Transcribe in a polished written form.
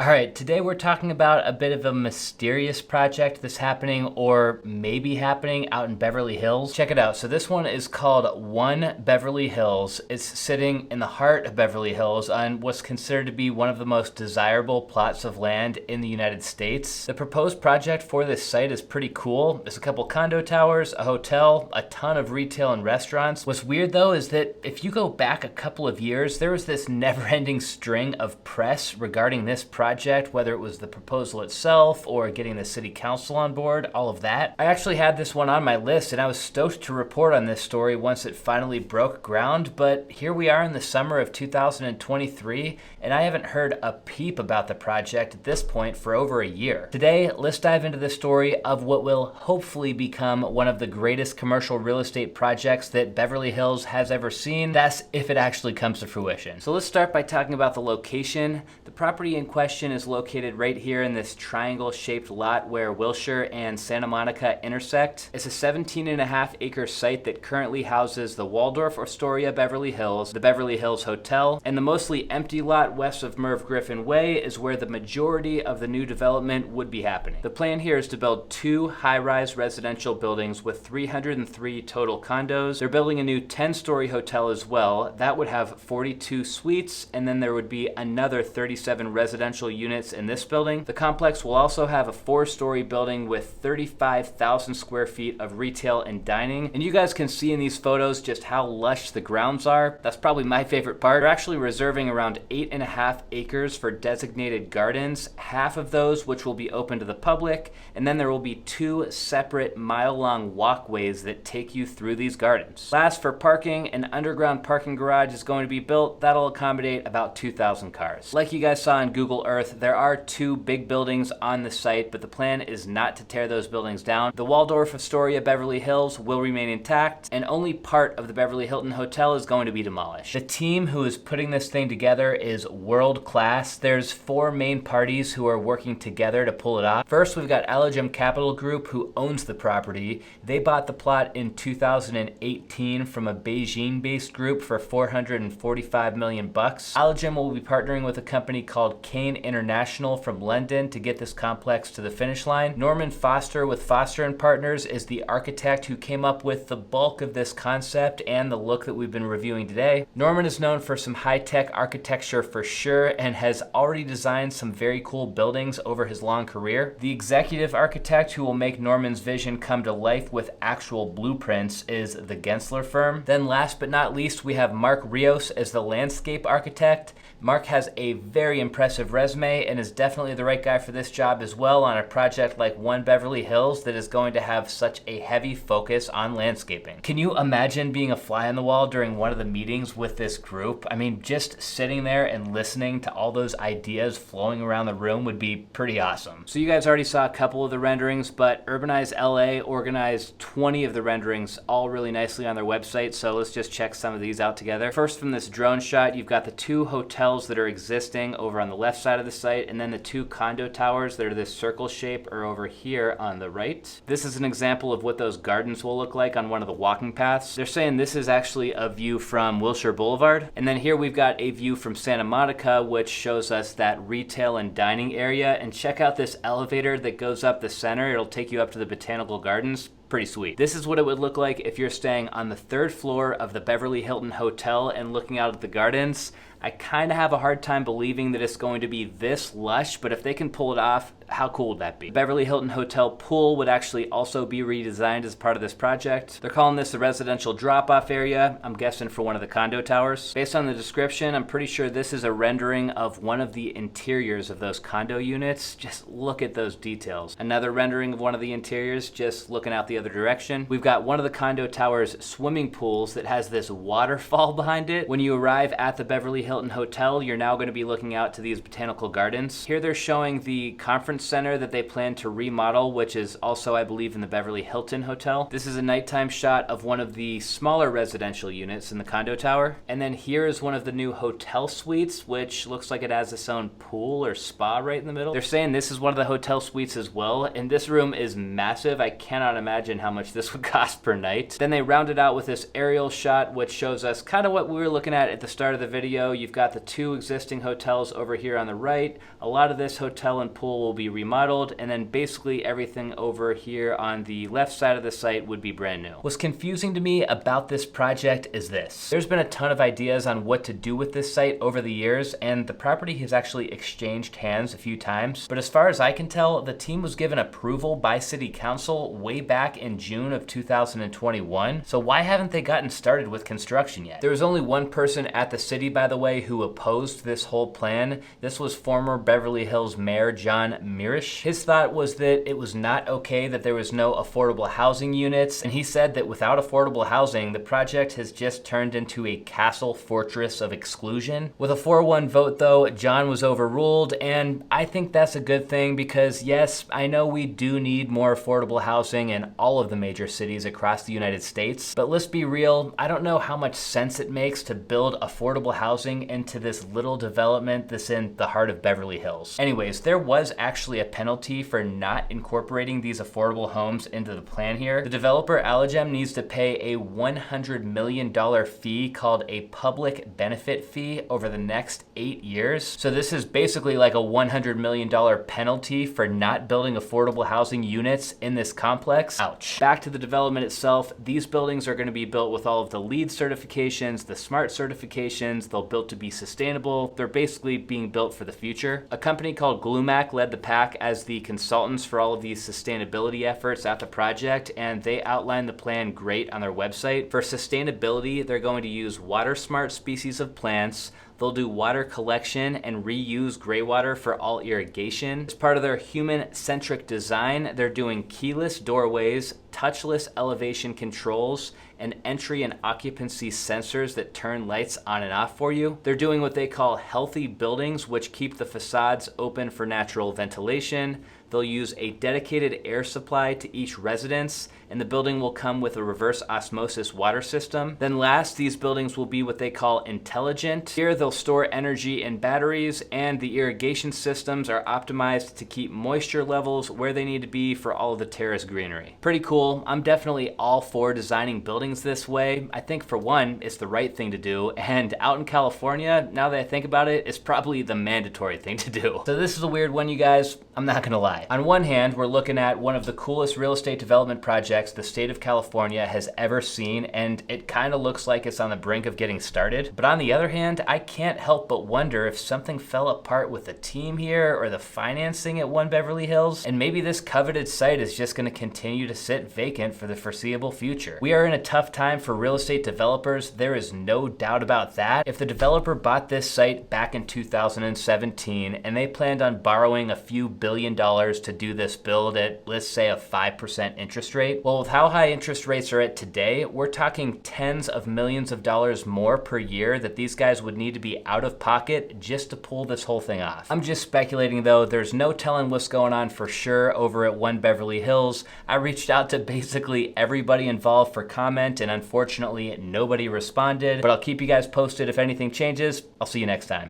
Alright, today we're talking about a bit of a mysterious project that's happening or maybe happening out in Beverly Hills. Check it out. So this one is called One Beverly Hills. It's sitting in the heart of Beverly Hills on what's considered to be one of the most desirable plots of land in the United States. The proposed project for this site is pretty cool. There's a couple condo towers, a hotel, a ton of retail and restaurants. What's weird though is that if you go back a couple of years, there was this never-ending string of press regarding this project, whether it was the proposal itself or getting the city council on board, all of that. I actually had this one on my list and I was stoked to report on this story once it finally broke ground, but here we are in the summer of 2023 and I haven't heard a peep about the project at this point for over a year. Today, let's dive into the story of what will hopefully become one of the greatest commercial real estate projects that Beverly Hills has ever seen. That's if it actually comes to fruition. So let's start by talking about the location. The property in question is located right here in this triangle-shaped lot where Wilshire and Santa Monica intersect. It's a 17.5 acre site that currently houses the Waldorf Astoria Beverly Hills, the Beverly Hills Hotel, and the mostly empty lot west of Merv Griffin Way is where the majority of the new development would be happening. The plan here is to build 2 high-rise residential buildings with 303 total condos. They're building a new 10-story hotel as well. That would have 42 suites, and then there would be another 37 residential units in this building. The complex will also have a 4-story building with 35,000 square feet of retail and dining. And you guys can see in these photos just how lush the grounds are. That's probably my favorite part. They're actually reserving around 8.5 acres for designated gardens, half of those which will be open to the public, and then there will be 2 separate mile-long walkways that take you through these gardens. Last, for parking, an underground parking garage is going to be built. That'll accommodate about 2,000 cars. Like you guys saw on Google Earth, there are 2 big buildings on the site, but the plan is not to tear those buildings down. The Waldorf Astoria Beverly Hills will remain intact, and only part of the Beverly Hilton Hotel is going to be demolished. The team who is putting this thing together is world class. There's 4 main parties who are working together to pull it off. First, we've got Allegem Capital Group, who owns the property. They bought the plot in 2018 from a Beijing-based group for $445 million. Allegem will be partnering with a company called Kane International from London to get this complex to the finish line. Norman Foster with Foster & Partners is the architect who came up with the bulk of this concept and the look that we've been reviewing today. Norman is known for some high-tech architecture for sure and has already designed some very cool buildings over his long career. The executive architect who will make Norman's vision come to life with actual blueprints is the Gensler firm. Then last but not least, we have Mark Rios as the landscape architect. Mark has a very impressive resume and is definitely the right guy for this job as well on a project like One Beverly Hills that is going to have such a heavy focus on landscaping. Can you imagine being a fly on the wall during one of the meetings with this group? I mean, just sitting there and listening to all those ideas flowing around the room would be pretty awesome. So you guys already saw a couple of the renderings, but Urbanize LA organized 20 of the renderings all really nicely on their website, so let's just check some of these out together. First, from this drone shot, you've got the 2 hotels that are existing over on the left side of the site, and then the 2 condo towers that are this circle shape are over here on the right. This is an example of what those gardens will look like on one of the walking paths. They're saying this is actually a view from Wilshire Boulevard. And then here we've got a view from Santa Monica, which shows us that retail and dining area. And check out this elevator that goes up the center. It'll take you up to the botanical gardens. Pretty sweet. This is what it would look like if you're staying on the 3rd floor of the Beverly Hilton Hotel and looking out at the gardens. I kind of have a hard time believing that it's going to be this lush, but if they can pull it off, how cool would that be? The Beverly Hilton Hotel pool would actually also be redesigned as part of this project. They're calling this a residential drop-off area, I'm guessing for one of the condo towers. Based on the description, I'm pretty sure this is a rendering of one of the interiors of those condo units. Just look at those details. Another rendering of one of the interiors, just looking out the other direction. We've got one of the condo towers swimming pools that has this waterfall behind it. When you arrive at the Beverly Hilton Hotel, you're now going to be looking out to these botanical gardens. Here they're showing the conference center that they plan to remodel, which is also, I believe, in the Beverly Hilton Hotel. This is a nighttime shot of one of the smaller residential units in the condo tower. And then here is one of the new hotel suites, which looks like it has its own pool or spa right in the middle. They're saying this is one of the hotel suites as well, and this room is massive. I cannot imagine how much this would cost per night. Then they round it out with this aerial shot, which shows us kind of what we were looking at the start of the video. you've got the 2 existing hotels over here on the right. A lot of this hotel and pool will be remodeled, and then basically everything over here on the left side of the site would be brand new. What's confusing to me about this project is this. There's been a ton of ideas on what to do with this site over the years, and the property has actually exchanged hands a few times. But as far as I can tell, the team was given approval by City Council way back in June of 2021. So why haven't they gotten started with construction yet? There was only one person at the city, by the way, who opposed this whole plan. This was former Beverly Hills Mayor John Mirisch. His thought was that it was not okay that there was no affordable housing units, and he said that without affordable housing, the project has just turned into a castle fortress of exclusion. With a 4-1 vote though, John was overruled, and I think that's a good thing because yes, I know we do need more affordable housing in all of the major cities across the United States, but let's be real, I don't know how much sense it makes to build affordable housing into this little development that's in the heart of Beverly Hills. Anyways, there was actually a penalty for not incorporating these affordable homes into the plan here. The developer Allegem needs to pay a $100 million fee called a public benefit fee over the next 8 years. So this is basically like a $100 million penalty for not building affordable housing units in this complex. Ouch. Back to the development itself, these buildings are going to be built with all of the LEED certifications, the SMART certifications. They're built to be sustainable. They're basically being built for the future. A company called Glumac led the pack as the consultants for all of these sustainability efforts at the project, and they outlined the plan great on their website. For sustainability, they're going to use water smart species of plants. They'll do water collection and reuse gray water for all irrigation. As part of their human-centric design, they're doing keyless doorways, touchless elevation controls, and entry and occupancy sensors that turn lights on and off for you. They're doing what they call healthy buildings, which keep the facades open for natural ventilation. They'll use a dedicated air supply to each residence, and the building will come with a reverse osmosis water system. Then last, these buildings will be what they call intelligent. Here, they'll store energy in batteries, and the irrigation systems are optimized to keep moisture levels where they need to be for all of the terrace greenery. Pretty cool. I'm definitely all for designing buildings this way. I think for one, it's the right thing to do, and out in California, now that I think about it, it's probably the mandatory thing to do. So this is a weird one, you guys. I'm not gonna lie. On one hand, we're looking at one of the coolest real estate development projects the state of California has ever seen, and it kind of looks like it's on the brink of getting started. But on the other hand, I can't help but wonder if something fell apart with the team here or the financing at One Beverly Hills, and maybe this coveted site is just gonna continue to sit vacant for the foreseeable future. We are in a tough time for real estate developers, there is no doubt about that. If the developer bought this site back in 2017 and they planned on borrowing a few $billion to do this build at, let's say, a 5% interest rate, well, with how high interest rates are at today, we're talking tens of millions of dollars more per year that these guys would need to be out of pocket just to pull this whole thing off. I'm just speculating though, there's no telling what's going on for sure over at One Beverly Hills. I reached out to basically everybody involved for comment, and unfortunately nobody responded, but I'll keep you guys posted if anything changes. I'll see you next time.